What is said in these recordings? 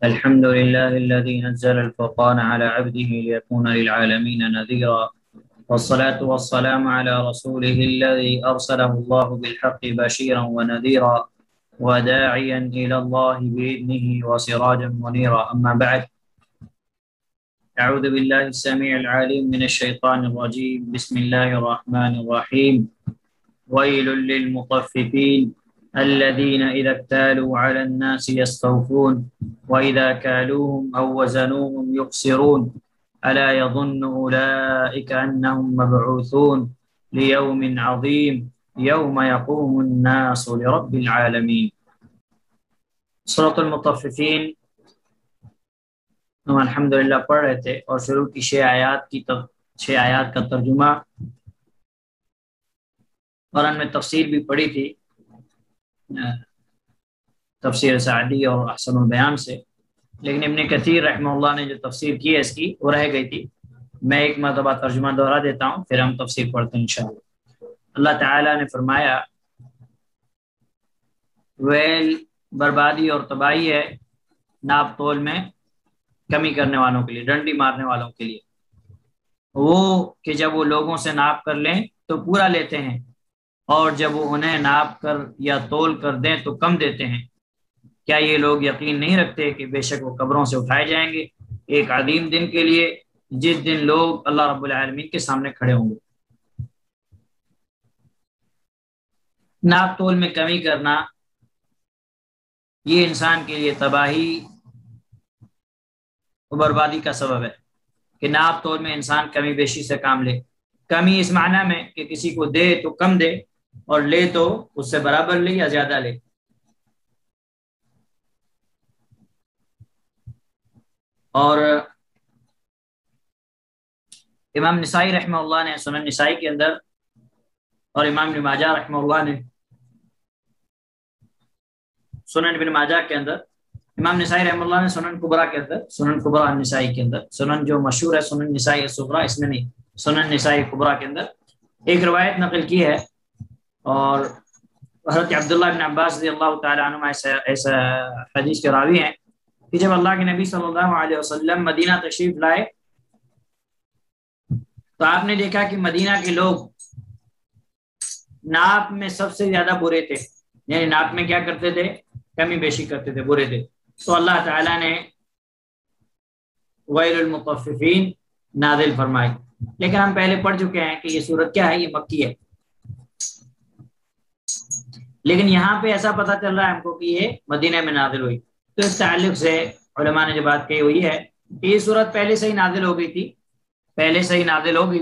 الحمد لله الذي نزل الفرقان على عبده ليكون للعالمين نذيرا، والصلاة والسلام على رسوله الذي أرسله الله بالحق بشيرا ونذيرا وداعيا إلى الله بإذنه وسراجا منيرا. أما بعد، أعوذ بالله السميع العليم من الشيطان الرجيم. بسم الله الرحمن الرحيم. ويل للمطففين الذين إذا اكتالوا على الناس يستوفون وإذا كالوهم أو وزنوهم يخسرون ألا يظن أولئك أنهم مبعوثون ليوم عظيم يوم يقوم الناس لرب العالمين. سورۃ المطففین ہم الحمدللہ پڑھ رہے تھے اور شروع کی 6 آیات کا ترجمہ اور ان میں تفسیر بھی پڑھی تھی، تفسیر سعدی اور احسن البیان سے، لیکن ابن کثیر رحمہ اللہ نے جو تفسیر کی ہے اس کی وہ رہ گئی تھی۔ میں ایک مرتبہ ترجمہ دوہرا دیتا ہوں، پھر ہم تفسیر پڑھتے ہیں انشاءاللہ۔ اللہ تعالیٰ نے فرمایا ویل بربادی اور تباہی ہے ناپ تول میں کمی کرنے والوں کے لیے، ڈنڈی مارنے والوں کے لیے، وہ کہ جب وہ لوگوں سے ناپ کر لیں تو پورا لیتے ہیں، اور جب وہ انہیں ناپ کر یا تول کر دیں تو کم دیتے ہیں۔ کیا یہ لوگ یقین نہیں رکھتے کہ بے شک وہ قبروں سے اٹھائے جائیں گے ایک عظیم دن کے لیے، جس دن لوگ اللہ رب العالمین کے سامنے کھڑے ہوں گے۔ ناپ تول میں کمی کرنا یہ انسان کے لیے تباہی و بربادی کا سبب ہے کہ ناپ تول میں انسان کمی بیشی سے کام لے۔ کمی اس معنی میں کہ کسی کو دے تو کم دے اور لے تو اس سے برابر لے یا زیادہ لے۔ اور امام نسائی رحمہ اللہ نے سنن نسائی کے اندر اور امام ابن ماجہ رحمہ اللہ نے سنن ابن ماجہ کے اندر، امام نسائی رحمہ اللہ نے سنن کبرا کے اندر، سنن کبرا نسائی کے اندر، سنن جو مشہور ہے سنن نسائی صغرا اس میں نہیں، سنن نسائی کبرا کے اندر ایک روایت نقل کی ہے، اور حضرت عبداللہ بن عباس رضی اللہ تعالی عنہ ایسا حدیث کے راوی ہیں کہ جب اللہ کے نبی صلی اللہ علیہ وسلم مدینہ تشریف لائے تو آپ نے دیکھا کہ مدینہ کے لوگ ناپ میں سب سے زیادہ برے تھے، یعنی ناپ میں کیا کرتے تھے؟ کمی بیشی کرتے تھے، برے تھے۔ تو اللہ تعالیٰ نے ویل المطففین نازل فرمائی، لیکن ہم پہلے پڑھ چکے ہیں کہ یہ سورت کیا ہے، یہ مکی ہے، لیکن یہاں پہ ایسا پتہ چل رہا ہے ہم کو کہ یہ مدینہ میں نازل ہوئی۔ تو اس تعلق سے علماء نے جو بات کہی ہوئی ہے کہ یہ سورت پہلے سے ہی نازل ہو گئی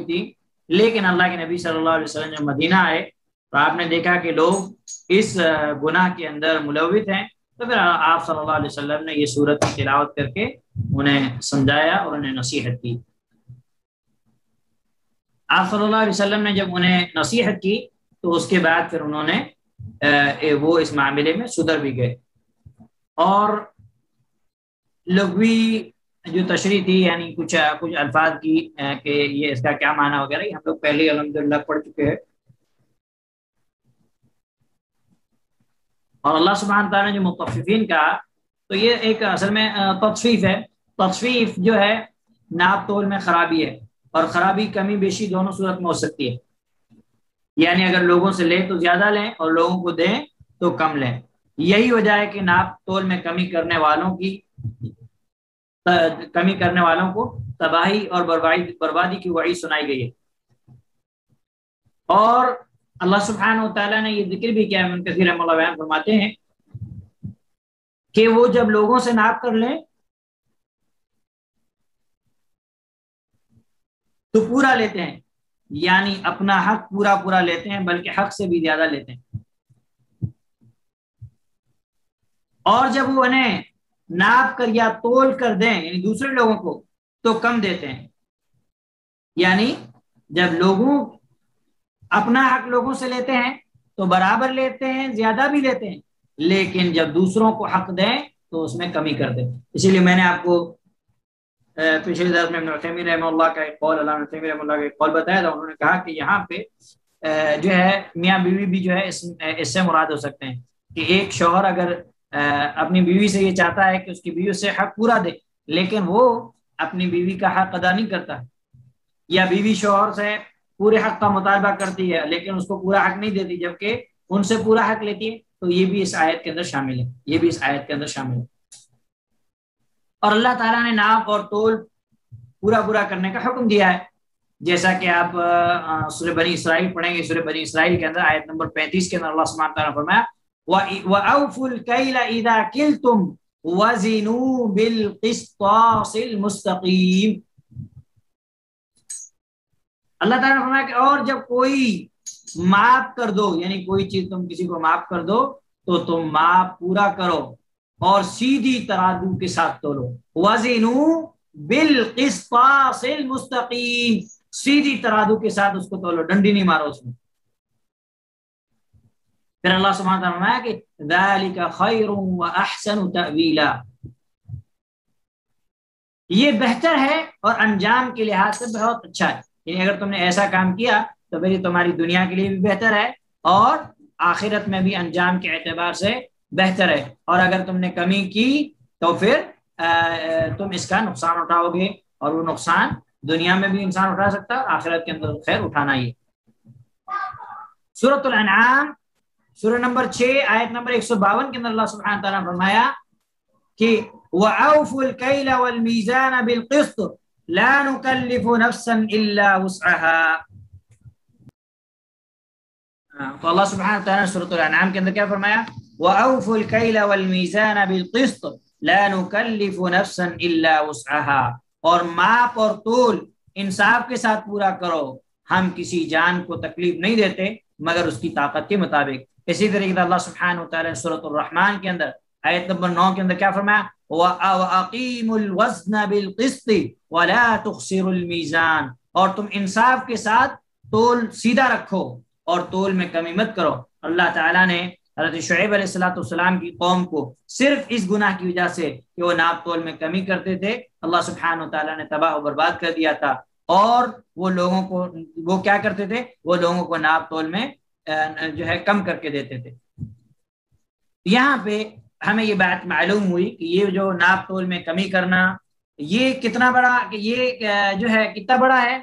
تھی، لیکن اللہ کے نبی صلی اللہ علیہ وسلم جب مدینہ آئے تو آپ نے دیکھا کہ لوگ اس گناہ کے اندر ملوث ہیں، تو پھر آپ صلی اللہ علیہ وسلم نے یہ سورت کی تلاوت کر کے انہیں سمجھایا اور انہیں نصیحت کی۔ آپ صلی اللہ علیہ وسلم نے جب انہیں نصیحت کی تو اس کے بعد پھر انہوں نے وہ اس معاملے میں سدھر بھی گئے، اور لغوی جو تشریح تھی، یعنی کچھ الفاظ کی کہ یہ اس کا کیا معنی وغیرہ، ہم لوگ پہلے الحمدللہ پڑھ چکے ہیں۔ اور اللہ سبحانہ تعالیٰ نے جو مطففین کہا تو یہ ایک اصل میں تطفیف ہے۔ تطفیف جو ہے ناپ تول میں خرابی ہے، اور خرابی کمی بیشی دونوں صورت میں ہو سکتی ہے، یعنی اگر لوگوں سے لیں تو زیادہ لیں اور لوگوں کو دیں تو کم لیں۔ یہی وجہ ہے کہ ناپ تول میں کمی کرنے والوں کو تباہی اور بربادی کی وعید سنائی گئی ہے۔ اور اللہ سبحانہ وتعالیٰ نے یہ ذکر بھی کیا ہے، ابن کثیر رحمہ اللہ بیان فرماتے ہیں کہ وہ جب لوگوں سے ناپ کر لیں تو پورا لیتے ہیں، یعنی اپنا حق پورا لیتے ہیں، بلکہ حق سے بھی زیادہ لیتے ہیں، اور جب وہ انہیں ناپ کر یا تول کر دیں یعنی دوسرے لوگوں کو تو کم دیتے ہیں، یعنی جب لوگوں اپنا حق لوگوں سے لیتے ہیں تو برابر لیتے ہیں، زیادہ بھی لیتے ہیں، لیکن جب دوسروں کو حق دیں تو اس میں کمی کر دیں۔ اسی لیے میں نے آپ کو پچھلے درس میں ابن عثیمین رحمہ اللہ کا ایک قول، علامہ عثیمین رحمہ اللہ کا ایک قول بتایا تھا، انہوں نے کہا کہ یہاں پہ جو ہے میاں بیوی بھی جو ہے اس سے مراد ہو سکتے ہیں کہ ایک شوہر اگر اپنی بیوی سے یہ چاہتا ہے کہ اس کی بیوی سے حق پورا دے، لیکن وہ اپنی بیوی کا حق ادا نہیں کرتا، یا بیوی شوہر سے پورے حق کا مطالبہ کرتی ہے لیکن اس کو پورا حق نہیں دیتی جبکہ ان سے پورا حق لیتی ہے، تو یہ بھی اس آیت کے اندر شامل ہے، یہ بھی اس آیت کے اندر شامل ہے۔ اور اللہ تعالیٰ نے ناپ اور تول پورا کرنے کا حکم دیا ہے، جیسا کہ آپ سورہ بنی اسرائیل پڑھیں گے، سورہ بنی اسرائیل کے اندر آیت نمبر 35 کے اندر اللہ سبحانہ تعالیٰ نے فرمایا وَأَوْفُوا الْكَيْلَ إِذَا كِلْتُمْ وَزِنُوا بِالْقِسْطَاسِ الْمُسْتَقِيمِ۔ اللہ تعالیٰ نے فرمایا کہ اور جب کوئی معاف کر دو، یعنی کوئی چیز تم کسی کو معاف کر دو تو تم معاف پورا کرو اور سیدھی ترازو کے ساتھ تولو، وَزِنُوا بِالْقِسْطَاسِ الْمُسْتَقِيمِ، سیدھی ترازو کے ساتھ اس کو تولو، ڈنڈی نہیں مارو اس میں۔ پھر اللہ سبحانہ وتعالیٰ نے فرمایا کہ ذَلِكَ خَيْرٌ وَأَحْسَنُ تَأْوِيلًا، یہ بہتر ہے اور انجام کے لحاظ سے بہت اچھا ہے، یعنی اگر تم نے ایسا کام کیا تو پھر یہ تمہاری دنیا کے لیے بھی بہتر ہے اور آخرت میں بھی انجام کے اعتبار سے بہتر ہے، اور اگر تم نے کمی کی تو پھر تم اس کا نقصان اٹھاؤ گے، اور وہ نقصان دنیا میں بھی انسان اٹھا سکتا ہے اور آخرت کے اندر خیر اٹھانا ہی۔ سورۃ الانعام سورہ نمبر 6 آیت نمبر 152 کے اندر اللہ سبحانہ تعالیٰ نے فرمایا کہ وَأَوْفُوا الْكَيْلَ وَالْمِيزَانَ بِالْقِسْطِ لَا نُكَلِّفُ نَفْسًا إِلَّا وُسْعَهَا۔ تو اللہ سبحانہ تعالیٰ نے سورۃ الانعام کے اندر کیا فرمایا؟ وَأَوْفُوا الْكَيْلَ وَالْمِيزَانَ بِالْقِسْطِ لَا نُكَلِّفُ نَفْسًا إِلَّا وُسْعَهَا، اور ماپ اور تول انصاف کے ساتھ پورا کرو، ہم کسی جان کو تکلیف نہیں دیتے مگر اس کی طاقت کے مطابق۔ اسی طریقے سے اللہ سبحانہ وتعالیٰ نے سورۃ الرحمن کے اندر آیت نمبر 9 کے اندر کیا فرمایا؟ وَأَقِيمُوا الْوَزْنَ بِالْقِسْطِ وَلَا تُخْسِرُوا الْمِيزَانَ، اور تم انصاف کے ساتھ تول سیدھا رکھو اور تول میں کمی مت کرو۔ اللہ تعالیٰ نے حضرت شعیب علیہ السلام کی قوم کو صرف اس گناہ کی وجہ سے کہ وہ ناپ تول میں کمی کرتے تھے اللہ سبحانہ وتعالیٰ نے تباہ و برباد کر دیا تھا، اور وہ لوگوں کو وہ کیا کرتے تھے، وہ لوگوں کو ناپ تول میں جو ہے کم کر کے دیتے تھے۔ یہاں پہ ہمیں یہ بات معلوم ہوئی کہ یہ جو ناپ تول میں کمی کرنا یہ کتنا بڑا، کہ یہ جو ہے کتنا بڑا ہے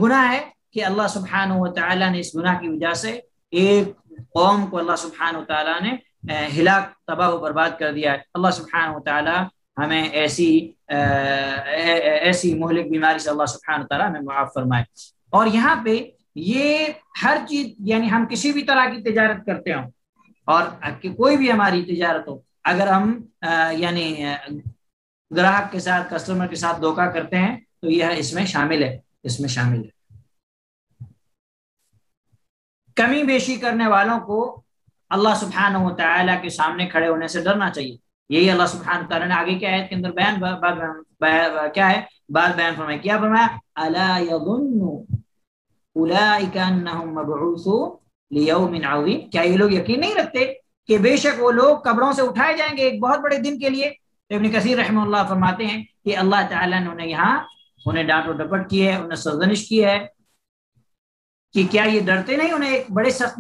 گناہ ہے، کہ اللہ سبحانہ وتعالیٰ نے اس گناہ کی وجہ سے ایک قوم کو اللہ سبحانہ وتعالیٰ نے ہلاک تباہ و برباد کر دیا ہے۔ اللہ سبحانہ وتعالیٰ ہمیں ایسی مہلک بیماری سے اللہ سبحانہ وتعالیٰ ہمیں معاف فرمائے۔ اور یہاں پہ یہ ہر چیز، یعنی ہم کسی بھی طرح کی تجارت کرتے ہوں اور کوئی بھی ہماری تجارت ہو، اگر ہم یعنی گراہک کے ساتھ، کسٹمر کے ساتھ دھوکہ کرتے ہیں تو یہ اس میں شامل ہے، اس میں شامل ہے۔ کمی بیشی کرنے والوں کو اللہ سبحانہ و تعالیٰ کے سامنے کھڑے ہونے سے ڈرنا چاہیے، یہی اللہ سبحانہ تعالیٰ نے آگے کی آیت کے اندر کیا ہے بات بیان فرمایا، کیا فرمایا؟ الا یظن اولئک انہم مبعوثون لیوم عظیم، کیا یہ لوگ یقین نہیں رکھتے کہ بے شک وہ لوگ قبروں سے اٹھائے جائیں گے ایک بہت بڑے دن کے لیے؟ ابن کثیر رحمہ اللہ فرماتے ہیں کہ اللہ تعالیٰ نے انہیں یہاں انہیں ڈانٹ و ڈپٹ کی ہے، انہیں سرزنش کی ہے کہ کیا یہ ڈرتے نہیں، انہیں ایک بڑے سخت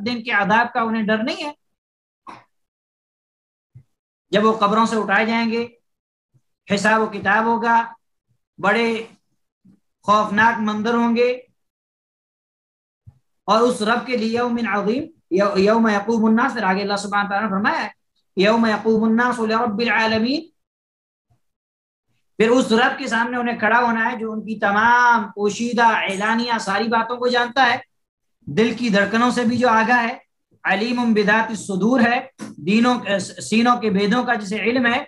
دن کے عذاب کا انہیں ڈر نہیں ہے؟ جب وہ قبروں سے اٹھائے جائیں گے، حساب و کتاب ہوگا، بڑے خوفناک منظر ہوں گے، اور اس رب کے لیے یوم عظیم، یوم یقوم الناس، پھر آگے اللہ سبحانہ تعالیٰ نے فرمایا ہے یوم یقوم الناس لرب العالمین، پھر اس رب کے سامنے انہیں کھڑا ہونا ہے جو ان کی تمام پوشیدہ اعلانیہ ساری باتوں کو جانتا ہے، دل کی دھڑکنوں سے بھی جو آگاہ ہے، علیم بذات الصدور ہے، سینوں کے بھیدوں کا جسے علم ہے،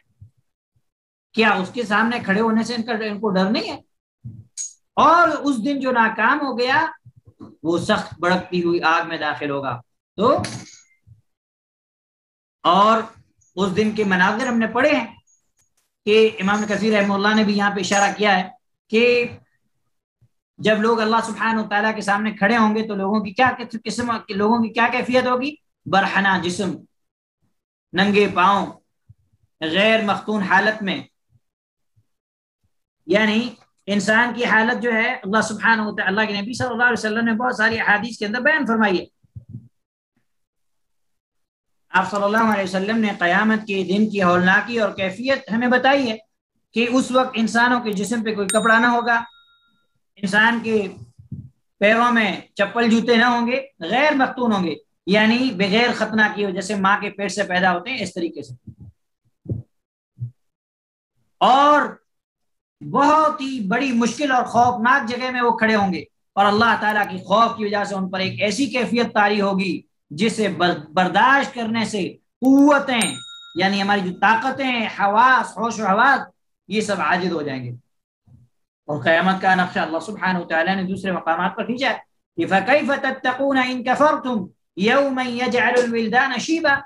کیا اس کے سامنے کھڑے ہونے سے ان کو ڈر نہیں ہے؟ اور اس دن جو ناکام ہو گیا وہ سخت بڑکتی ہوئی آگ میں داخل ہوگا۔ تو اور اس دن کے مناظر ہم نے پڑھے ہیں کہ امام کثیر رحمہ اللہ نے بھی یہاں پہ اشارہ کیا ہے کہ جب لوگ اللہ سبحانہ و تعالیٰ کے سامنے کھڑے ہوں گے تو لوگوں کی کیا قسم، لوگوں کی کیا کیفیت ہوگی؟ برہنہ جسم، ننگے پاؤں، غیر مختون حالت میں، یعنی انسان کی حالت جو ہے اللہ سبحانہ و تعالیٰ، اللہ کے نبی صلی اللہ علیہ وسلم نے بہت ساری احادیث کے اندر بیان فرمائی ہے۔ آپ صلی اللہ علیہ وسلم نے قیامت کے دن کی ہولناکی اور کیفیت ہمیں بتائی ہے کہ اس وقت انسانوں کے جسم پہ کوئی کپڑا نہ ہوگا، انسان کے پیروں میں چپل جوتے نہ ہوں گے، غیر مختون ہوں گے، یعنی بغیر ختنہ کیے جیسے ماں کے پیٹ سے پیدا ہوتے ہیں اس طریقے سے، اور بہت ہی بڑی مشکل اور خوفناک جگہ میں وہ کھڑے ہوں گے، اور اللہ تعالیٰ کی خوف کی وجہ سے ان پر ایک ایسی کیفیت طاری ہوگی جسے برداشت کرنے سے قوتیں، یعنی ہماری جو طاقتیں، حواس، ہوش و حواس، یہ سب عاجز ہو جائیں گے۔ اور قیامت کا نقشہ اللہ سبحانہ وتعالیٰ نے دوسرے مقامات پر کھینچا ہے کہ فَكَيْفَ تَتَّقُونَ إِن كَفَرْتُمْ يَوْمًا يَجْعَلُ الْوِلْدَانَ شِيبًا،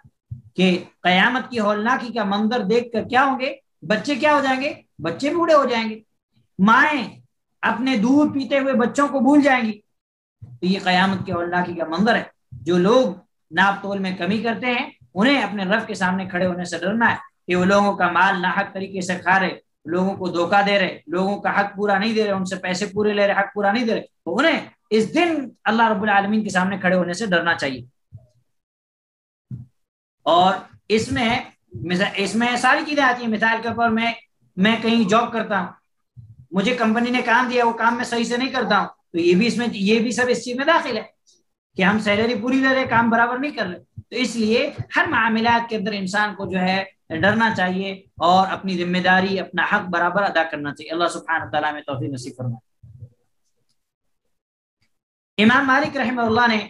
کہ قیامت کی ہولناکی کا منظر دیکھ کر کیا ہوں گے؟ بچے کیا ہو جائیں گے؟ بچے بوڑھے ہو جائیں گے، مائیں اپنے دودھ پیتے ہوئے بچوں کو بھول جائیں گی۔ تو یہ قیامت کی ہولناکی کا منظر ہے۔ جو لوگ ناپ تول میں کمی کرتے ہیں انہیں اپنے رب کے سامنے کھڑے ہونے سے ڈرنا ہے کہ وہ لوگوں کا مال ناحق طریقے سے کھا رہے، لوگوں کو دھوکہ دے رہے، لوگوں کا حق پورا نہیں دے رہے، ان سے پیسے پورے لے رہے، حق پورا نہیں دے رہے، تو انہیں اس دن اللہ رب العالمین کے سامنے کھڑے ہونے سے ڈرنا چاہیے۔ اور اس میں ساری چیزیں آتی ہیں۔ مثال کے طور میں کہیں جاب کرتا ہوں، مجھے کمپنی نے کام دیا، وہ کام میں صحیح سے نہیں کرتا ہوں، تو یہ بھی سب اس چیز میں داخل ہے کہ ہم سیلری پوری لے رہے، کام برابر نہیں کر رہے۔ تو اس لیے ہر معاملات کے اندر انسان کو جو ہے ڈرنا چاہیے اور اپنی ذمہ داری، اپنا حق برابر ادا کرنا چاہیے۔ اللہ سبحانہ تعالیٰ میں توفیق نصیب فرمائے۔ امام مالک رحمہ اللہ نے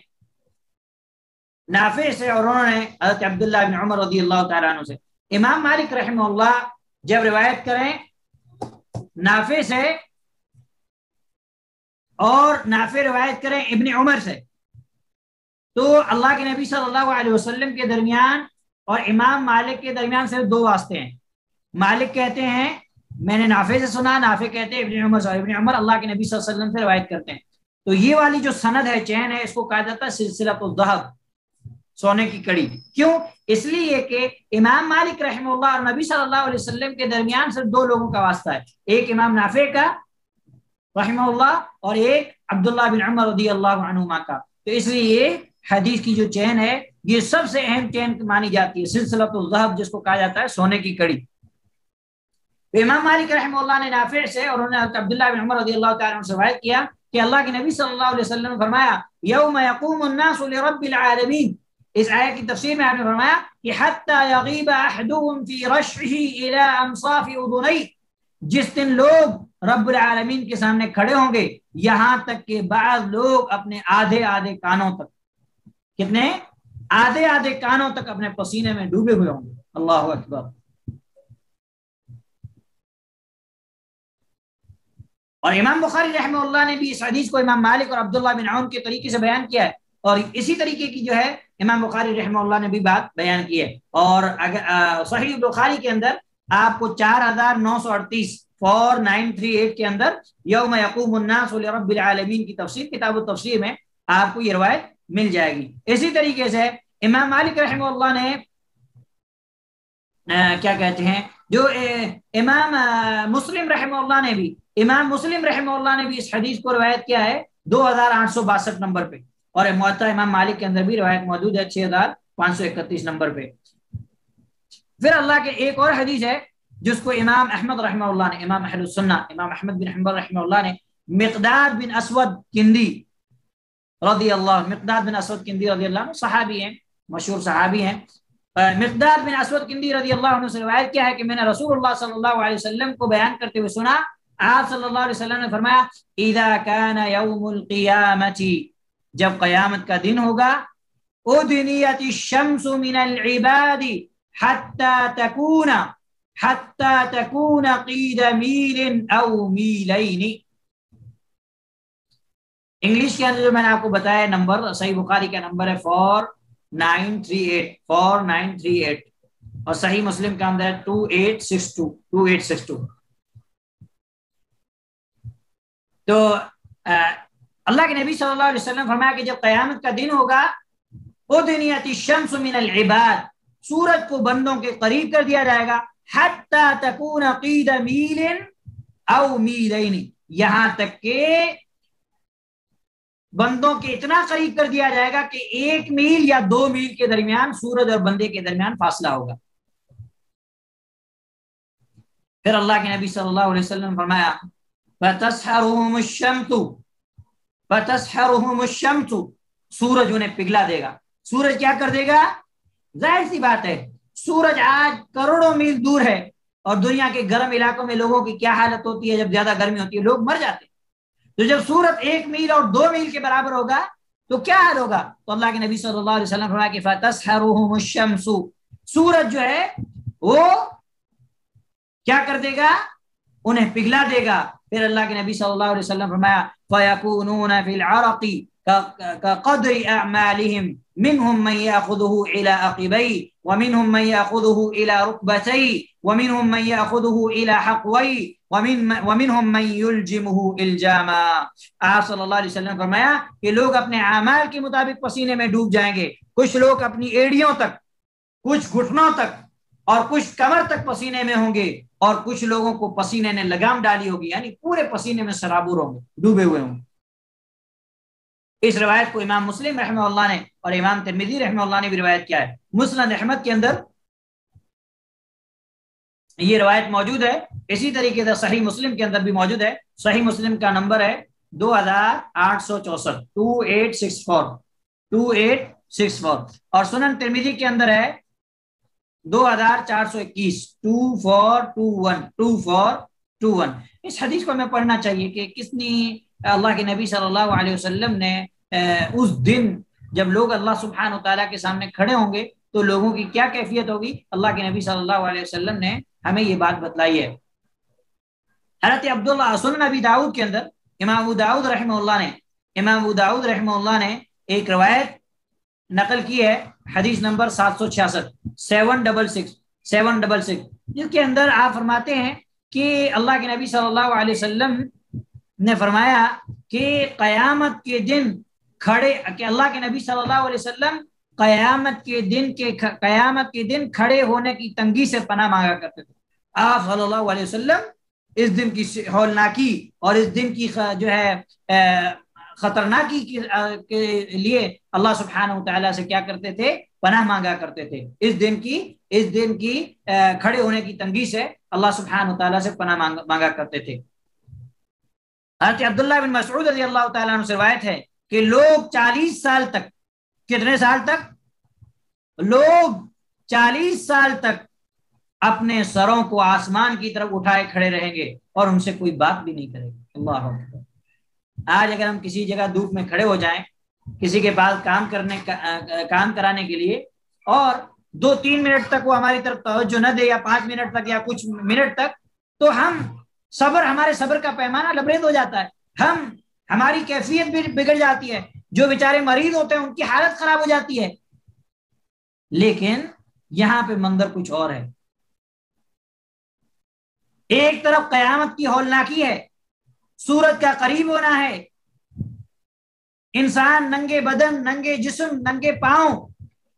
نافع سے، اور انہوں نے حضرت عبداللہ بن عمر رضی اللہ تعالیٰ عنہ سے، امام مالک رحمہ اللہ جب روایت کریں نافع سے اور نافع روایت کریں ابن عمر سے، تو اللہ کے نبی صلی اللہ علیہ وسلم کے درمیان اور امام مالک کے درمیان صرف دو واسطے ہیں۔ مالک کہتے ہیں میں نے نافع سے سنا، نافع کہتے ہیں ابن عمر سے، ابن عمر اللہ کے نبی صلی اللہ علیہ وسلم سے روایت کرتے ہیں۔ تو یہ والی جو سند ہے، چین ہے، اس کو کہا جاتا ہے سلسلۃ الذہب، سونے کی کڑی۔ کیوں؟ اس لیے کہ امام مالک رحمہ اللہ اور نبی صلی اللہ علیہ وسلم کے درمیان صرف دو لوگوں کا واسطہ ہے، ایک امام نافع کا رحمہ اللہ اور ایک عبداللہ بن عمر رضی اللہ عنہما کا۔ تو اس لیے یہ حدیث کی جو چین ہے یہ سب سے اہم چین مانی جاتی ہے، سلسلۃ الذہب، جس کو کہا جاتا ہے سونے کی کڑی۔ تو امام مالک رحمہ اللہ نے نافع سے اور انہوں نے عبداللہ بن عمر رضی اللہ تعالیٰ عنہ سے روایت کیا کہ اللہ کے نبی صلی اللہ علیہ وسلم نے فرمایا یوم یقوم الناس لرب العالمین، اس آیت کی تفسیر میں آپ نے فرمایا کہ حتی یغیب احدهم فی رشعہ الی انصاف اذنیہ، جس دن لوگ رب العالمین کے سامنے کھڑے ہوں گے یہاں تک کہ بعض لوگ اپنے آدھے آدھے کانوں تک، کتنے آدھے آدھے کانوں تک اپنے پسینے میں ڈوبے ہوئے ہوں گے۔ اللہ اکبر۔ اور امام بخاری رحمہ اللہ نے بھی اس حدیث کو امام مالک اور عبداللہ بن عون کے طریقے سے بیان کیا ہے، اور اسی طریقے کی جو ہے امام بخاری رحمہ اللہ نے بھی بات بیان کی ہے۔ اور اگر صحیح بخاری کے اندر آپ کو 4938 4938 کے اندر یوم یقوم الناس لرب العالمین کی تفسیر، کتاب التفسیر میں آپ کو یہ روایت مل جائے گی۔ اسی طریقے سے امام مالک رحمہ اللہ نے کیا کہتے ہیں، جو امام مسلم رحمہ اللہ نے بھی، امام مسلم رحمہ اللہ نے بھی اس حدیث کو روایت کیا ہے 2862 نمبر پہ، اور موطا امام مالک کے اندر بھی روایت موجود ہے 6531 نمبر پہ۔ پھر اللہ کے ایک اور حدیث ہے جس کو امام احمد رحمہ اللہ نے، امام اہل السنہ امام احمد بن حنبل رحمہ اللہ نے مقداد بن اسود کندی رضی اللہ، مقداد بن اسود کندی رضی اللہ عنہ صحابی ہیں، مشہور صحابی ہیں، مقداد بن اسود کندی رضی اللہ عنہ سے روایت کیا ہے کہ میں نے رسول اللہ صلی اللہ علیہ وسلم کو بیان کرتے ہوئے سنا، آپ صلی اللہ علیہ وسلم نے فرمایا اذا كان يوم القیامت، جب قیامت کا دن ہوگا، ادنیت الشمس من العباد حتى تكون قید میل او میلین۔ انگلش کے اندر جو میں نے آپ کو بتایا نمبر، صحیح بخاری کا نمبر ہے 4938 اور صحیح مسلم کا اندر ہے 2862۔ تو اللہ کے نبی صلی اللہ علیہ وسلم فرمایا کہ جب قیامت کا دن ہوگا، ادنیت الشمس من العباد، سورج کو بندوں کے قریب کر دیا جائے گا، حتی تکون قید میل او میلین، یہاں تک کہ بندوں کے اتنا قریب کر دیا جائے گا کہ 1 میل یا 2 میل کے درمیان سورج اور بندے کے درمیان فاصلہ ہوگا. پھر اللہ کے نبی صلی اللہ علیہ وسلم نے فرمایا فَتَسْحَرُهُمُ الشَّمْسُ فَتَسْحَرُهُمُ الشَّمْسُ، سورج انہیں پگھلا دے گا. سورج کیا کر دے گا؟ ظاہر سی بات ہے، سورج آج کروڑوں میل دور ہے اور دنیا کے گرم علاقوں میں لوگوں کی کیا حالت ہوتی ہے، جب زیادہ گرمی ہوتی ہے لوگ مر جاتے ہیں. تو جب سورج 1 میل اور 2 میل کے برابر ہوگا تو کیا حال ہوگا؟ تو اللہ کے نبی صلی اللہ علیہ وسلم فرمایا کہ فَتَسْحَرُهُمُ الشَّمْسُ، سورج جو ہے وہ کیا کر دے گا؟ انہیں پگھلا دے گا. پھر اللہ کے نبی صلی اللہ علیہ وسلم فرمایا فَيَكُونُونَ فِي الْعَرَقِ كَقَدْرِ أَعْمَالِهِمْ مِنْهُمْ مَنْ يَأْخُذُهُ إِلَى عَقِبَيْهِ وَمِنْهُمْ مَنْ يَأْخُذُهُ إِلَى رُكْبَتَيْهِ وَمِنْهُمْ مَنْ يَأْخُذُهُ إِلَى حَقْوَيْهِ وَمِنْهُمْ مَنْ يُلْجِمُهُ إِلْجَامًا. آپ صلی اللہ علیہ وسلم نے فرمایا کہ لوگ اپنے اعمال کے مطابق پسینے میں ڈوب جائیں گے. کچھ لوگ اپنی ایڑیوں تک، کچھ گھٹنوں تک اور کچھ کمر تک پسینے میں ہوں گے، اور کچھ لوگوں کو پسینے نے لگام ڈالی ہوگی، یعنی پورے پسینے میں سرابور ہوں گے، ڈوبے ہوئے ہوں گے. اس روایت کو امام مسلم رحمہ اللہ نے اور امام ترمذی رحمہ اللہ نے بھی روایت کیا ہے. مسند احمد کے اندر یہ روایت موجود ہے. اسی طریقے سے صحیح مسلم کے اندر بھی موجود ہے. صحیح مسلم کا نمبر ہے 2864 2864 اور سنن ترمذی کے اندر ہے 2421 2421. اس حدیث کو ہمیں پڑھنا چاہیے کہ کتنی اللہ کے نبی صلی اللہ علیہ وسلم نے اس دن جب لوگ اللہ سبحانہ و تعالیٰ کے سامنے کھڑے ہوں گے تو لوگوں کی کیا کیفیت ہوگی. اللہ کے نبی صلی اللہ علیہ وسلم نے ہمیں یہ بات بتلائی ہے. حضرت عبداللہ سنن ابی داؤد کے اندر امام ابو داؤد رحمہ اللہ نے ایک روایت نقل کی ہے، حدیث نمبر 766 جس کے اندر آپ فرماتے ہیں کہ اللہ کے نبی صلی اللہ علیہ وسلم نے فرمایا کہ قیامت کے دن کہ اللہ کے نبی صلی اللہ علیہ وسلم قیامت کے دن کھڑے ہونے کی تنگی سے پناہ مانگا کرتے تھے. آپ صلی اللہ علیہ وسلم اس دن کی ہولناکی اور اس دن کی جو ہے خطرناکی کے لیے اللہ سبحانہ و تعالیٰ سے کیا کرتے تھے؟ پناہ مانگا کرتے تھے. اس دن کی کھڑے ہونے کی تنگی سے اللہ سبحانہ و تعالیٰ سے پناہ مانگا کرتے تھے. حضرت عبداللہ بن مسعود رضی اللہ تعالیٰ عنہ سے روایت ہے کہ لوگ 40 سال تک، کتنے سال تک؟ لوگ 40 سال تک اپنے سروں کو آسمان کی طرف اٹھائے کھڑے رہیں گے اور ان سے کوئی بات بھی نہیں کرے گا. اللہ اکبر. آج اگر ہم کسی جگہ دھوپ میں کھڑے ہو جائیں کسی کے پاس کام کرانے کے لیے اور 2-3 منٹ تک وہ ہماری طرف توجہ نہ دے یا 5 منٹ تک یا کچھ منٹ تک، تو ہمارے صبر کا پیمانہ لبریز ہو جاتا ہے. ہماری کیفیت بھی بگڑ جاتی ہے. جو بیچارے مریض ہوتے ہیں ان کی حالت خراب ہو جاتی ہے. لیکن یہاں پہ منظر کچھ اور ہے. ایک طرف قیامت کی ہولناکی ہے، سورج کا قریب ہونا ہے، انسان ننگے بدن، ننگے جسم، ننگے پاؤں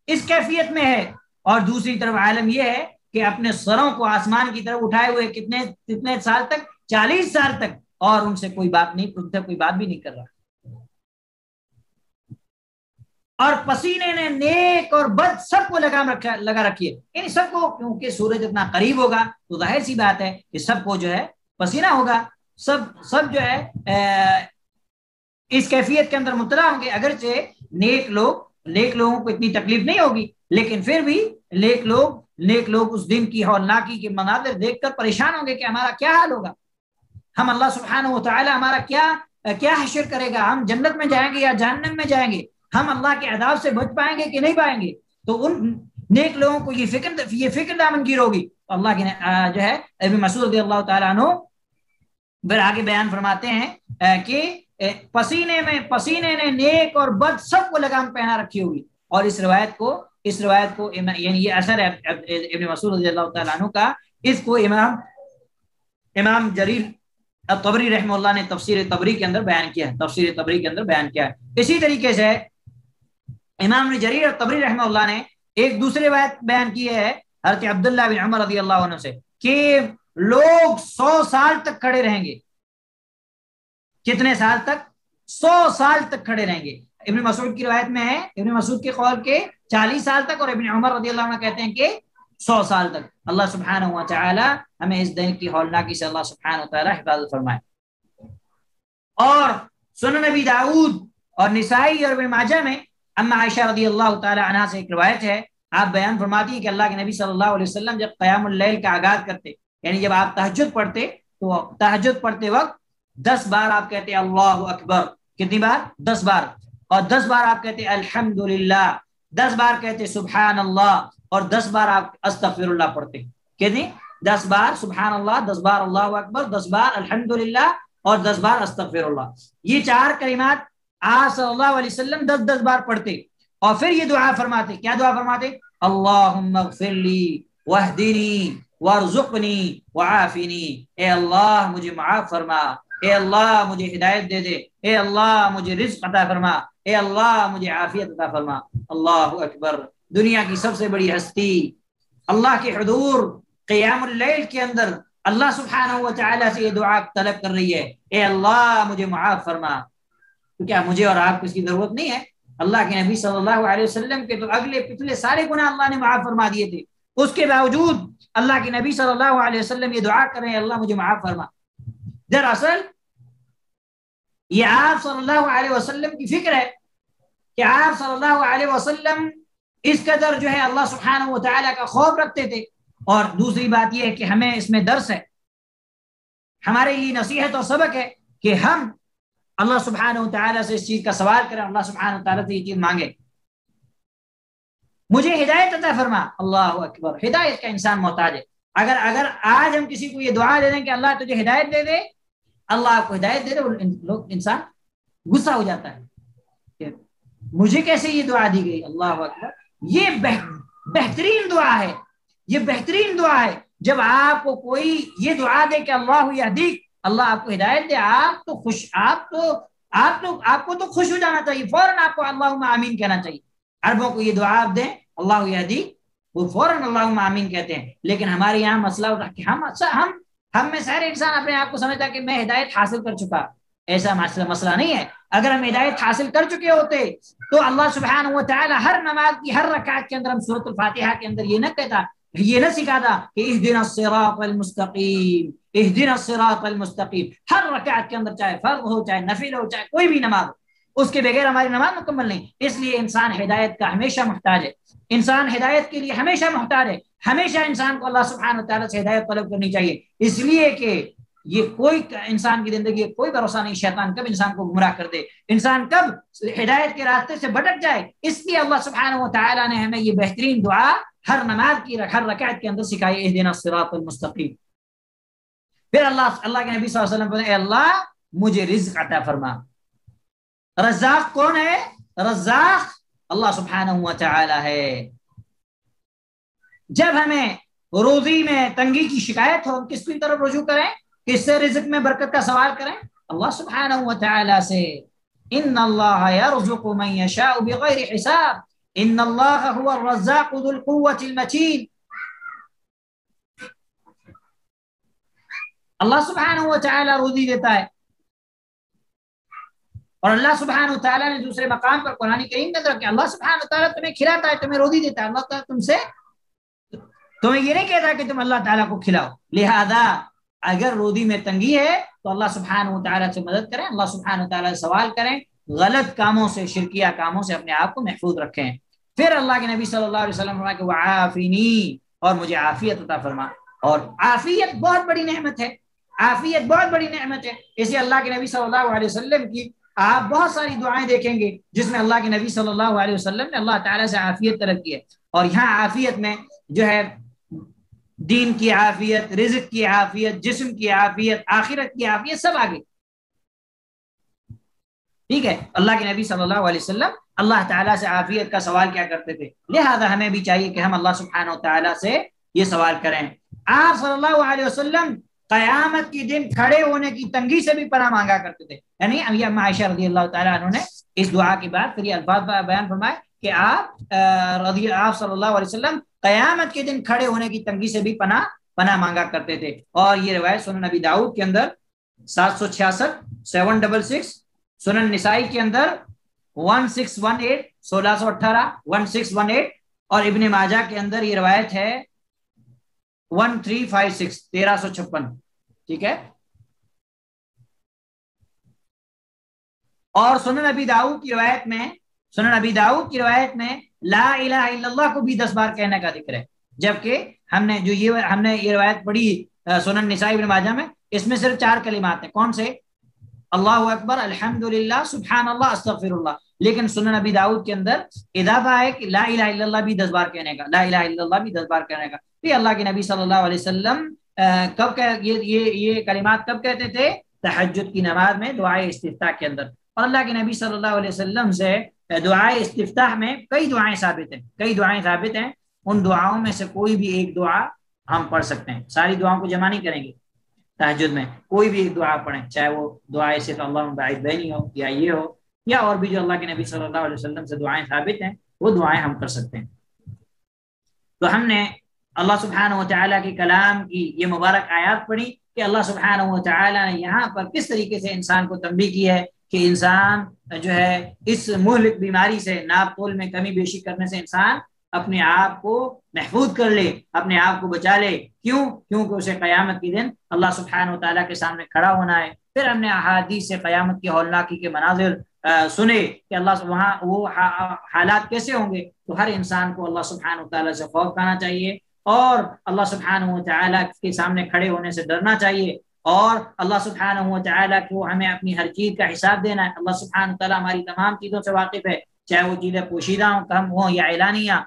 اس کیفیت میں ہے، اور دوسری طرف عالم یہ ہے کہ اپنے سروں کو آسمان کی طرف اٹھائے ہوئے کتنے سال تک؟ 40 سال تک، اور ان سے کوئی بات بھی نہیں کر رہا. اور پسینے نے نیک اور بد سب کو لگا رکھی ہے. یعنی سب کو، کیونکہ سورج اتنا قریب ہوگا تو ظاہر سی بات ہے کہ سب کو جو ہے پسینہ ہوگا. سب جو ہے اس کیفیت کے اندر مبتلا ہوں گے. اگرچہ نیک لوگوں کو اتنی تکلیف نہیں ہوگی، لیکن پھر بھی نیک لوگ اس دن کی ہولناکی کے مناظر دیکھ کر پریشان ہوں گے کہ ہمارا کیا حال ہوگا. ہم اللہ سبحانہ و تعالی ہمارا کیا حشر کرے گا؟ ہم جنت میں جائیں گے یا جہنم میں جائیں گے؟ ہم اللہ کے عذاب سے بچ پائیں گے کہ نہیں پائیں گے؟ تو ان نیک لوگوں کو یہ فکر دامنگیر ہوگی. اللہ کے جو ہے ابن مسعود رضی اللہ تعالیٰ عنہ پھر آگے بیان فرماتے ہیں کہ پسینے نے نیک اور بد سب کو لگام پہنا رکھی ہوگی. اور اس روایت کو یعنی یہ اثر ہے ابن مسعود رضی اللہ تعالیٰ عنہ کا. اس کو امام جریر الطبری رحمہ اللہ نے تفسیر طبری کے اندر بیان کیا ہے. اسی طریقے سے امام جریر الطبری رحمہ اللہ نے ایک دوسری روایت بیان کی ہے حضرت عبداللہ بن عمر رضی اللہ عنہ سے کہ لوگ 100 سال تک کھڑے رہیں گے. کتنے سال تک؟ 100 سال تک کھڑے رہیں گے. ابن مسعود کی روایت میں ہے، ابن مسعود کے قول کے 40 سال تک، اور ابن عمر رضی اللہ عنہ کہتے ہیں کہ 100 سال تک. اللہ سبحانہ و تعالی ہمیں اس دن کی ہولناکی سے اللہ سبحانہ و تعالی حفاظت فرمائے. اور سنن نبی داؤد اور نسائی اور ابن ماجہ میں اما عائشہ رضی اللہ تعالی عنہا سے ایک روایت ہے، آپ بیان فرماتی ہیں کہ اللہ کے نبی صلی اللہ علیہ وسلم جب قیام اللیل کا آغاز کرتے، یعنی جب آپ تہجد پڑھتے، تو تہجد پڑھتے وقت 10 بار آپ کہتے اللہ اکبر. کتنی بار؟ 10 بار. اور 10 بار آپ کہتے الحمدللہ، 10 بار کہتے سبحان اللہ، اور 10 بار آپ استغفر اللہ پڑھتے. کتنی؟ 10 بار سبحان اللہ، 10 بار اللہ اکبر، 10 بار الحمدللہ، اور 10 بار استغفر اللہ. یہ 4 کلمات آپ صلی اللہ علیہ وسلم 10 بار پڑھتے، اور پھر یہ دعا فرماتے. کیا دعا فرماتے؟ اللہم اغفر لی واہدنی وارزقنی وعافنی. اے اللہ مجھے معاف فرما، اے اللہ مجھے ہدایت دے دے، اے اللہ مجھے رزق عطا فرما، اے اللہ مجھے عافیت عطا فرما. اللہ اکبر. دنیا کی سب سے بڑی ہستی اللہ کے حضور قیام اللیل کے اندر اللہ سبحانہ و تعالی سے یہ دعا طلب کر رہی ہے، اے اللہ مجھے معاف فرما. تو کیا مجھے اور آپ کو اس کی ضرورت نہیں ہے؟ اللہ کے نبی صلی اللہ علیہ وسلم کے تو اگلے پچھلے سارے گناہ اللہ نے معاف فرما دیے تھے، اس کے باوجود اللہ کے نبی صلی اللہ علیہ وسلم یہ دعا کریں اللہ مجھے معاف فرما. دراصل یہ آپ صلی اللہ علیہ وسلم کی فکر ہے کہ آپ صلی اللہ علیہ وسلم اس قدر جو ہے اللہ سبحانہ و تعالیٰ کا خوف رکھتے تھے. اور دوسری بات یہ ہے کہ ہمیں اس میں درس ہے، ہمارے لیے نصیحت اور سبق ہے کہ ہم اللہ سبحانہ و تعالیٰ سے اس چیز کا سوال کریں، اللہ سبحانہ و تعالیٰ سے یہ چیز مانگے مجھے ہدایت عطا فرما. اللہ اکبر. ہدایت کا انسان محتاج ہے. اگر آج ہم کسی کو یہ دعا دے دیں کہ اللہ تجھے ہدایت دے دے، اللہ آپ کو ہدایت دے دے، لوگ انسان غصہ ہو جاتا ہے کہ مجھے کیسے یہ دعا دی گئی. اللہ اکبر. یہ بہترین دعا ہے، یہ بہترین دعا ہے. جب آپ کو کوئی یہ دعا دے کہ اللہ یہدیک، اللہ آپ کو ہدایت دے، آپ کو تو خوش ہو جانا چاہیے، فوراً آپ کو اللہم آمین کہنا چاہیے. عربوں کو یہ دعا آپ دیں اللہ یہدیک، وہ فوراً اللہم آمین کہتے ہیں. لیکن ہمارے یہاں مسئلہ ہوتا ہے کہ ہم میں سارے انسان اپنے آپ کو سمجھتا کہ میں ہدایت حاصل کر چکا. ایسا مسئلہ نہیں ہے. اگر ہم ہدایت حاصل کر چکے ہوتے تو اللہ سبحانہ و تعالی ہر نماز کی ہر رکعت کے اندر ہم سورۃ الفاتحہ کے اندر یہ نہ کہتا، یہ نہ سکھاتا کہ اہدنا الصراط المستقیم، اہدنا الصراط المستقیم. ہر رکعت کے اندر چاہے فرض ہو، چاہے نفل ہو، چاہے کوئی بھی نماز ہو، اس کے بغیر ہماری نماز مکمل نہیں. اس لیے انسان ہدایت کا ہمیشہ محتاج ہے، انسان ہدایت کے لیے ہمیشہ محتاج ہے. ہمیشہ انسان کو اللہ سبحانہ و تعالیٰ سے ہدایت طلب کرنی چاہیے، اس لیے کہ یہ کوئی انسان کی زندگی کوئی بھروسہ نہیں، شیطان کب انسان کو گمراہ کر دے، انسان کب ہدایت کے راستے سے بھٹک جائے. اس لیے اللہ سبحانہ و تعالیٰ نے ہمیں یہ بہترین دعا ہر نماز کی ہر رکعت کے اندر سکھائی، اہدنا الصراط المستقیم. پھر اللہ کے نبی صلی اللہ علیہ وسلم نے اے اللہ مجھے رزق عطا فرما. رزاق کون ہے؟ رزاق اللہ سبحانہ و تعالی ہے. جب ہمیں روزی میں تنگی کی شکایت ہو، ہم کس کی طرف رجوع کریں؟ کس سے رزق میں برکت کا سوال کریں؟ اللہ سبحانہ و تعالی سے. ان اللہ یرزق من یشاء بغیر حساب، ان اللہ هو الرزاق ذو القوة المتین. اللہ سبحانہ و تعالی روزی دیتا ہے، اور اللہ سبحانہ و تعالی نے دوسرے مقام پر قرآن کریم کے اندر کہ اللہ سبحانہ و تعالی تمہیں کھلاتا ہے، تمہیں روزی دیتا ہے. اللہ تعالیٰ تمہیں یہ نہیں کہتا کہ تم اللہ تعالیٰ کو کھلاؤ. لہذا اگر روزی میں تنگی ہے تو اللہ سبحانہ و تعالیٰ سے مدد کریں، اللہ سبحانہ و تعالیٰ سے سوال کریں، غلط کاموں سے، شرکیہ کاموں سے اپنے آپ کو محفوظ رکھیں. پھر اللہ کے نبی صلی اللہ علیہ وسلم نے کہا وعافنی، اور مجھے عافیت عطا فرما. اور عافیت بہت بڑی نعمت ہے، عافیت بہت بڑی نعمت ہے. اسی اللہ کے نبی صلی اللہ علیہ وسلم کی آپ بہت ساری دعائیں دیکھیں گے جس میں اللہ کے نبی صلی اللہ علیہ وسلم نے اللہ تعالیٰ سے عافیت طلب کی ہے. اور یہاں عافیت میں جو ہے دین کی عافیت، رزق کی عافیت، جسم کی عافیت، آخرت کی عافیت سب آگے. ٹھیک ہے. اللہ کے نبی صلی اللہ علیہ وسلم اللہ تعالیٰ سے عافیت کا سوال کیا کرتے تھے، لہذا ہمیں بھی چاہیے کہ ہم اللہ سبحانہ و تعالیٰ سے یہ سوال کریں. آپ صلی اللہ علیہ وسلم قیامت کے دن کھڑے ہونے کی تنگی سے بھی پناہ مانگا کرتے تھے. یعنی ابھی اما عائشہ رضی اللہ تعالیٰ عنہ نے اس دعا کے بعد پھر یہ الفاظ بیان فرمائے کہ آپ صلی اللہ علیہ وسلم قیامت کے دن کھڑے ہونے کی تنگی سے بھی پناہ مانگا کرتے تھے. اور یہ روایت سنن نبی داؤد کے اندر 766 766 سنن نسائی کے اندر 1618 1618 1618 اور ابن ماجہ کے اندر یہ روایت ہے 1356 1356. ٹھیک ہے. اور سنن ابی داؤد کی روایت میں لا الہ الا اللہ کو بھی 10 بار کہنے کا ذکر ہے. جبکہ ہم نے یہ روایت پڑھی سنن نسائی ابن ماجہ میں، اس میں صرف 4 کلمات ہیں. کون سے؟ اللہ اکبر، الحمدللہ، سبحان اللہ، استغفر اللہ. لیکن سنن ابی داؤد کے اندر اضافہ ہے کہ لا الہ الا اللہ بھی 10 بار کہنے کا، لا الہ الا اللہ بھی 10 بار کہنے کا. یہ اللہ کے نبی صلی اللہ علیہ وسلم یہ کلمات کب کہتے تھے؟ تہجد کی نماز میں دعائے استفتاح کے اندر. اور اللہ کے نبی صلی اللہ علیہ وسلم سے دعائے استفتاح میں کئی دعائیں ثابت ہیں. ان دعاؤں میں سے کوئی بھی ایک دعا ہم پڑھ سکتے ہیں. ساری دعاؤں کو جمع نہیں کریں گے. تہجد میں کوئی بھی ایک دعا پڑھیں، چاہے وہ دعائے صرف اللہم باعث بینی ہو یا یہ ہو، یا اور بھی جو اللہ کے نبی صلی اللہ علیہ وسلم سے دعائیں ثابت ہیں، وہ دعائیں ہم کر سکتے ہیں. تو ہم نے اللہ سبحانہ و تعالیٰ کے کلام کی یہ مبارک آیات پڑھی کہ اللہ سبحانہ و تعالیٰ نے یہاں پر کس طریقے سے انسان کو تنبیہ کی ہے کہ انسان جو ہے اس مہلک بیماری سے، ناپ تول میں کمی بیشی کرنے سے انسان اپنے آپ کو محفوظ کر لے، اپنے آپ کو بچا لے. کیونکہ اسے قیامت کے دن اللہ سبحانہ و تعالیٰ کے سامنے کھڑا ہونا ہے. پھر ہم نے احادیث سے قیامت کی ہولناکی کے مناظر سنے کہ اللہ وہاں وہ حالات کیسے ہوں گے. تو ہر انسان کو اللہ سبحانہ و تعالیٰ سے خوف کھانا چاہیے اور اللہ سبحانہ و تعالیٰ کے سامنے کھڑے ہونے سے ڈرنا چاہیے، اور اللہ سبحانہ و تعالیٰ کو ہمیں اپنی ہر چیز کا حساب دینا ہے. اللہ سبحانہ و تعالیٰ ہماری تمام چیزوں سے واقف ہے، چاہے وہ چیزیں پوشیدہ ہوں، کم ہوں یا اعلانیہ،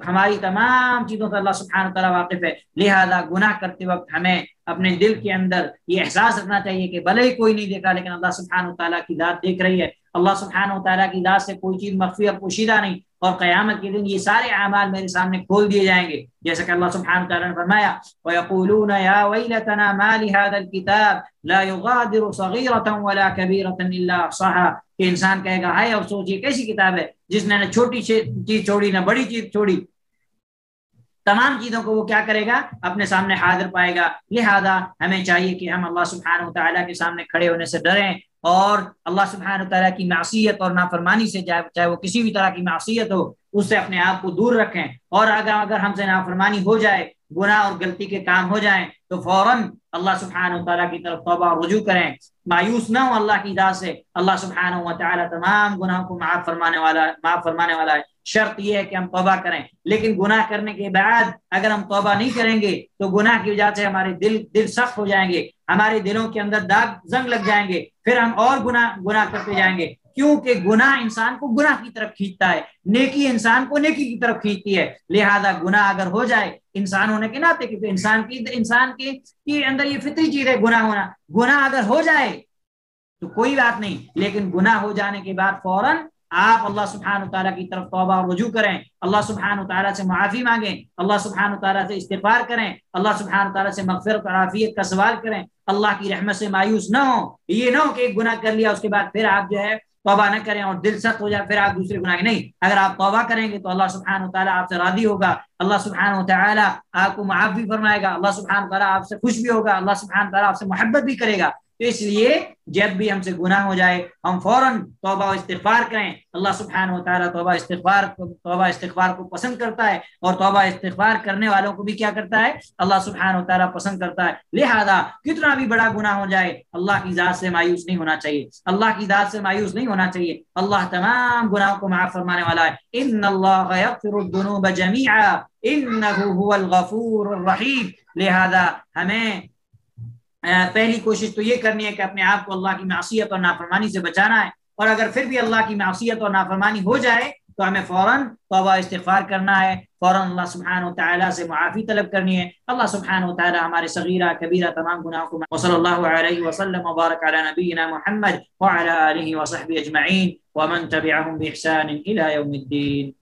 ہماری تمام چیزوں سے اللہ سبحانہ و تعالیٰ واقف ہے. لہذا گناہ کرتے وقت ہمیں اپنے دل کے اندر یہ احساس رکھنا چاہیے کہ بھلے ہی کوئی نہیں دیکھا لیکن اللہ سبحانہ و تعالیٰ کی ذات دیکھ رہی ہے. اللہ سبحانہ و تعالیٰ کی ذات سے کوئی چیز مخفی اور پوشیدہ نہیں، اور قیامت کے دن یہ سارے اعمال میرے سامنے کھول دیے جائیں گے. جیسا کہ اللہ سبحانہ و تعالیٰ نے فرمایا وَيَقُولُونَ يَا وَيْلَتَنَا مَا لِهَذَا الْكِتَابِ لَا يُغَادِرُ صَغِيرَةً وَلَا كَبِيرَةً إِلَّا أَحْصَاهَا. کہ انسان کہے گا ہائے افسوس، یہ کیسی کتاب ہے جس نے نہ چھوٹی چیز چھوڑی نہ بڑی چیز چھوڑی. تمام چیزوں کو وہ کیا کرے گا؟ اپنے سامنے حاضر پائے گا. لہذا ہمیں چاہیے کہ ہم اللہ سبحانہ و تعالیٰ کے سامنے کھڑے ہونے سے ڈریں، اور اللہ سبحانہ و تعالیٰ کی معصیت اور نافرمانی سے، چاہے وہ کسی بھی طرح کی معصیت ہو، اس سے اپنے آپ کو دور رکھیں. اور اگر ہم سے نافرمانی ہو جائے، گناہ اور غلطی کے کام ہو جائیں، تو فوراً اللہ سبحانہ و تعالیٰ کی طرف توبہ اور رجوع کریں. مایوس نہ ہو اللہ کی ذات سے. اللہ سبحانہ و تعالیٰ تمام گناہوں کو معاف فرمانے والا ہے. شرط یہ ہے کہ ہم توبہ کریں. لیکن گناہ کرنے کے بعد اگر ہم توبہ نہیں کریں گے تو گناہ کی وجہ سے ہمارے دل سخت ہو جائیں گے، ہمارے دلوں کے اندر داغ زنگ لگ جائیں گے، پھر ہم اور گناہ کرتے جائیں گے. کیونکہ گناہ انسان کو گناہ کی طرف کھینچتا ہے، نیکی انسان کو نیکی کی طرف کھینچتی ہے. لہذا گناہ اگر ہو جائے، انسان ہونے کے ناطے، کیونکہ انسان کے اندر یہ فطری چیز ہے گناہ ہونا، گناہ اگر ہو جائے تو کوئی بات نہیں، لیکن گناہ ہو جانے کے بعد فوراً آپ اللہ سبحانہ تعالیٰ کی طرف توبہ اور رجوع کریں، اللہ سبحانہ تعالیٰ سے معافی مانگیں، اللہ سبحانہ تعالیٰ سے استغفار کریں، اللہ سبحانہ تعالیٰ سے مغفرت اور عافیت کا سوال کریں. اللہ کی رحمت سے مایوس نہ ہو. یہ نہ ہو کہ ایک گناہ کر لیا اس کے بعد پھر آپ جو ہے توبہ نہ کریں اور دل سخت ہو جائے پھر آپ دوسرے گناہ کے. نہیں، اگر آپ توبہ کریں گے تو اللہ سبحانہ تعالیٰ آپ سے راضی ہوگا، اللہ سبحانہ تعالیٰ آپ کو معاف بھی فرمائے گا، اللہ سبحانہ تعالیٰ آپ سے خوش بھی ہوگا، اللہ سبحانہ تعالیٰ آپ سے محبت بھی کرے گا. تو اس لیے جب بھی ہم سے گناہ ہو جائے ہم فوراً توبہ و استغفار کریں. اللہ سبحانہ و تعالیٰ توبہ استغفار کو پسند کرتا ہے، اور توبہ استغفار کرنے والوں کو بھی کیا کرتا ہے؟ اللہ سبحانہ و تعالیٰ پسند کرتا ہے. لہذا کتنا بھی بڑا گناہ ہو جائے اللہ کی ذات سے مایوس نہیں ہونا چاہیے، اللہ کی ذات سے مایوس نہیں ہونا چاہیے. اللہ تمام گناہوں کو معاف فرمانے والا ہے. ان اللہ یغفر الذنوب جميعا انہ هو الغفور الرحیم. لہذا ہمیں پہلی کوشش تو یہ کرنی ہے کہ اپنے آپ کو اللہ کی معصیت اور نافرمانی سے بچانا ہے، اور اگر پھر بھی اللہ کی معصیت اور نافرمانی ہو جائے تو ہمیں فوراً توبہ استغفار کرنا ہے، فوراً اللہ سبحانہ و تعالیٰ سے معافی طلب کرنی ہے. اللہ سبحانہ و تعالیٰ ہمارے صغیرہ کبیرہ تمام گناہوں کو. وصلی اللہ علیہ وسلم وبارک علی نبینا محمد وعلی آلہ وصحبہ اجمعین ومن تبعهم بإحسان إلى يوم الدین.